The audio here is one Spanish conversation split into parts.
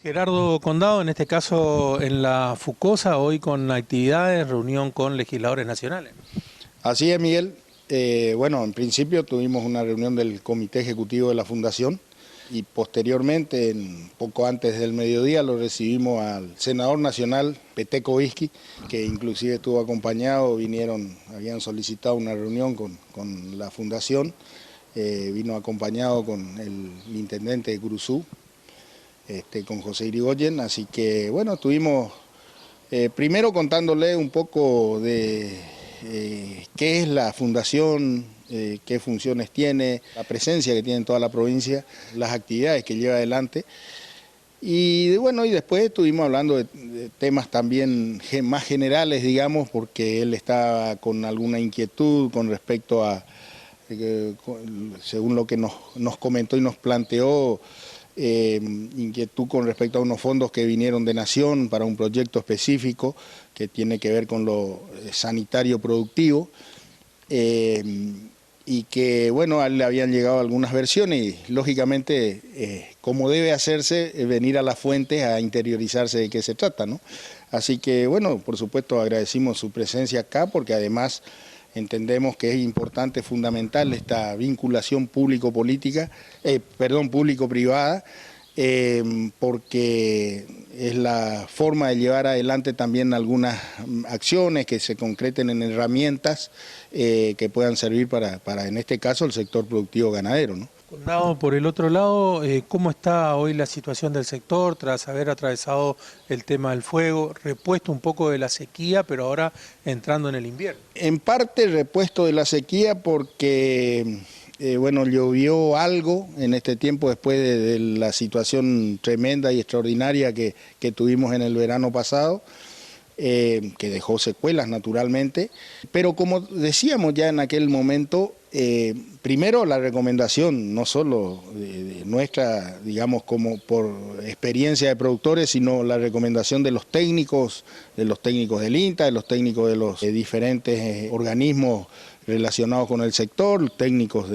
Gerardo Condado, en este caso en la FUCOSA, hoy con actividades, reunión con legisladores nacionales. Así es, Miguel. Bueno, en principio tuvimos una reunión del Comité Ejecutivo de la Fundación y posteriormente, poco antes del mediodía, lo recibimos al senador nacional, Peteco Vizqui, que inclusive estuvo acompañado, habían solicitado una reunión con la Fundación, vino acompañado con el intendente de Curuzú, con José Irigoyen, así que bueno, estuvimos primero contándole un poco de qué es la fundación, qué funciones tiene, la presencia que tiene en toda la provincia, las actividades que lleva adelante. Y bueno, y después estuvimos hablando de temas también más generales, digamos, porque él estaba con alguna inquietud con respecto a, según lo que nos comentó y nos planteó, inquietud con respecto a unos fondos que vinieron de Nación para un proyecto específico que tiene que ver con lo sanitario productivo, y que, bueno, a él le habían llegado algunas versiones y, lógicamente, como debe hacerse, venir a las fuentes a interiorizarse de qué se trata, ¿no? Así que, bueno, por supuesto agradecimos su presencia acá porque además entendemos que es importante, fundamental esta vinculación público-política, público-privada, porque es la forma de llevar adelante también algunas acciones que se concreten en herramientas que puedan servir para, en este caso, el sector productivo ganadero, ¿no? Condado, por el otro lado, ¿cómo está hoy la situación del sector tras haber atravesado el tema del fuego, repuesto un poco de la sequía, pero ahora entrando en el invierno? En parte repuesto de la sequía porque, bueno, llovió algo en este tiempo después de la situación tremenda y extraordinaria que tuvimos en el verano pasado, que dejó secuelas naturalmente, pero como decíamos ya en aquel momento, primero la recomendación, no solo de nuestra, digamos, como por experiencia de productores, sino la recomendación de los técnicos del INTA, de los técnicos de los diferentes organismos relacionados con el sector, técnicos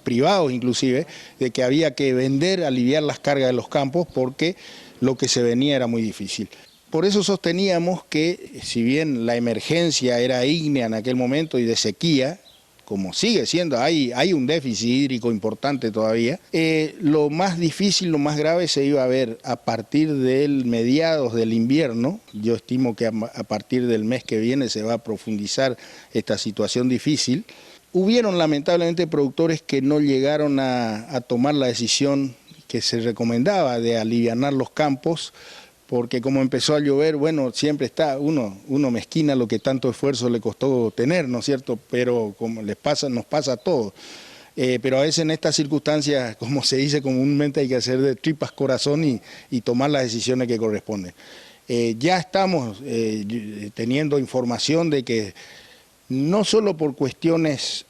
privados inclusive, de que había que vender, aliviar las cargas de los campos porque lo que se venía era muy difícil. Por eso sosteníamos que, si bien la emergencia era ígnea en aquel momento y de sequía, como sigue siendo, hay un déficit hídrico importante todavía, lo más difícil, lo más grave se iba a ver a partir del mediados del invierno. Yo estimo que a partir del mes que viene se va a profundizar esta situación difícil. Hubieron lamentablemente productores que no llegaron a tomar la decisión que se recomendaba de alivianar los campos, porque como empezó a llover, bueno, siempre está, uno mezquina lo que tanto esfuerzo le costó tener, ¿no es cierto? Pero como nos pasa a todos. Pero a veces en estas circunstancias, como se dice comúnmente, hay que hacer de tripas corazón y tomar las decisiones que corresponden. Ya estamos teniendo información de que no solo por cuestiones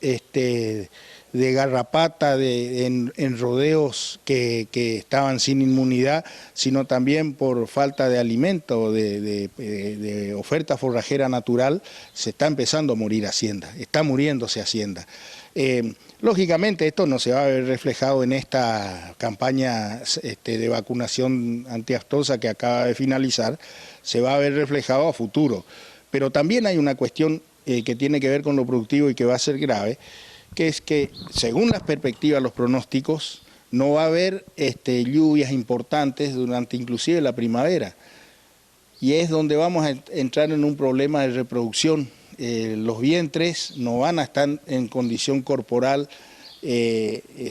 de garrapata, en rodeos que estaban sin inmunidad, sino también por falta de alimento, de oferta forrajera natural, se está empezando a morir Hacienda, está muriéndose Hacienda. Lógicamente esto no se va a ver reflejado en esta campaña de vacunación antiaftosa que acaba de finalizar, se va a ver reflejado a futuro, pero también hay una cuestión que tiene que ver con lo productivo y que va a ser grave, que es que según las perspectivas, los pronósticos, no va a haber lluvias importantes durante inclusive la primavera, y es donde vamos a entrar en un problema de reproducción. Los vientres no van a estar en condición corporal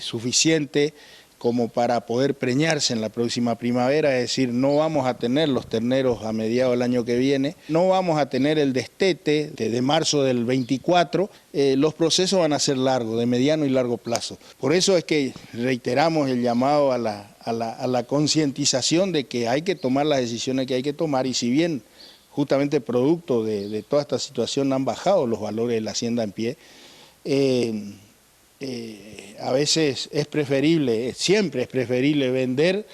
suficiente como para poder preñarse en la próxima primavera, es decir, no vamos a tener los terneros a mediados del año que viene, no vamos a tener el destete de marzo del 24, los procesos van a ser largos, de mediano y largo plazo. Por eso es que reiteramos el llamado a la concientización de que hay que tomar las decisiones que hay que tomar, y si bien justamente producto de toda esta situación han bajado los valores de la hacienda en pie, a veces es preferible, siempre es preferible vender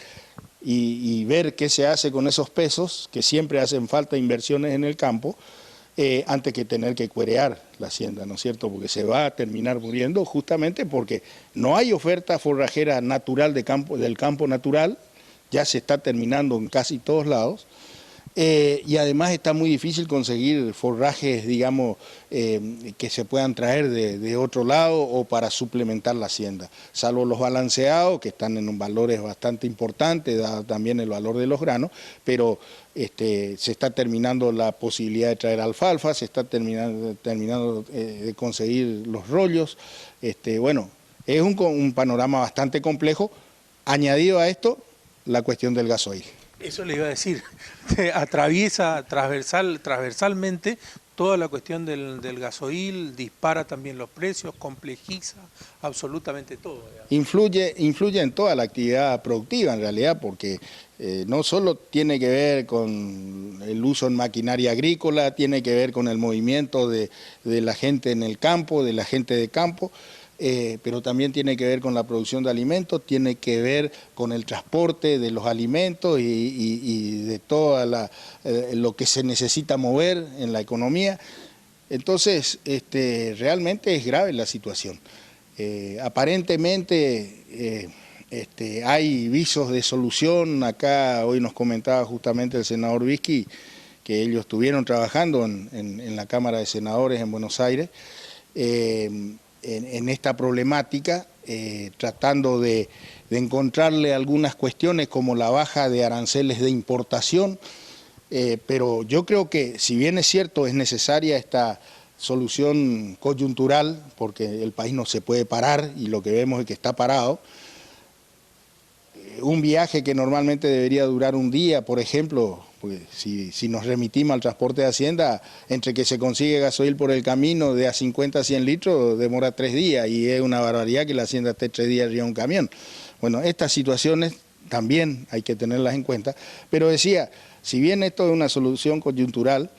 y ver qué se hace con esos pesos, que siempre hacen falta inversiones en el campo, antes que tener que cuerear la hacienda, ¿no es cierto? Porque se va a terminar muriendo justamente porque no hay oferta forrajera natural del campo natural, ya se está terminando en casi todos lados. Y además está muy difícil conseguir forrajes, digamos, que se puedan traer de otro lado o para suplementar la hacienda, salvo los balanceados, que están en valores bastante importantes, dado también el valor de los granos, pero se está terminando la posibilidad de traer alfalfa, se está terminando de conseguir los rollos. Bueno, es un panorama bastante complejo. Añadido a esto, la cuestión del gasoil. Eso le iba a decir, atraviesa transversalmente toda la cuestión del gasoil, dispara también los precios, complejiza absolutamente todo. Influye en toda la actividad productiva en realidad, porque no solo tiene que ver con el uso en maquinaria agrícola, tiene que ver con el movimiento de la gente en el campo, de la gente de campo, pero también tiene que ver con la producción de alimentos, tiene que ver con el transporte de los alimentos y de todo lo que se necesita mover en la economía. Entonces, realmente es grave la situación. Aparentemente hay visos de solución. Acá hoy nos comentaba justamente el senador Vizqui que ellos estuvieron trabajando en la Cámara de Senadores en Buenos Aires, en esta problemática, tratando de encontrarle algunas cuestiones como la baja de aranceles de importación, pero yo creo que si bien es cierto es necesaria esta solución coyuntural, porque el país no se puede parar y lo que vemos es que está parado, un viaje que normalmente debería durar un día, por ejemplo, pues si nos remitimos al transporte de Hacienda, entre que se consigue gasoil por el camino de a 50 a 100 litros, demora 3 días y es una barbaridad que la Hacienda esté 3 días arriba de un camión. Bueno, estas situaciones también hay que tenerlas en cuenta, pero decía, si bien esto es una solución coyuntural,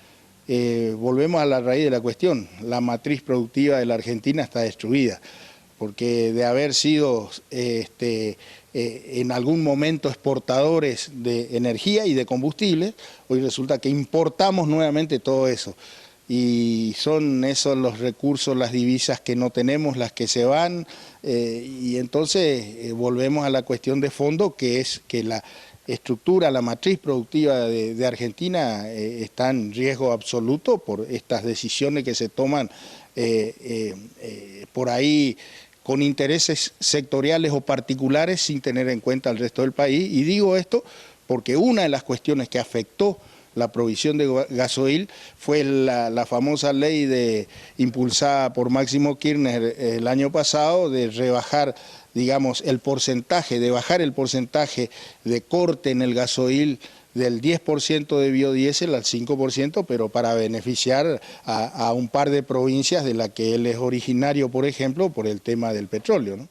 volvemos a la raíz de la cuestión. La matriz productiva de la Argentina está destruida, porque de haber sido en algún momento exportadores de energía y de combustible, hoy resulta que importamos nuevamente todo eso. Y son esos los recursos, las divisas que no tenemos, las que se van, y entonces volvemos a la cuestión de fondo, que es que la estructura, la matriz productiva de Argentina está en riesgo absoluto por estas decisiones que se toman por ahí con intereses sectoriales o particulares sin tener en cuenta al resto del país. Y digo esto porque una de las cuestiones que afectó la provisión de gasoil fue la famosa ley impulsada por Máximo Kirchner el año pasado de rebajar, digamos, bajar el porcentaje de corte en el gasoil del 10% de biodiesel al 5%, pero para beneficiar a un par de provincias de la que él es originario, por ejemplo, por el tema del petróleo, ¿no?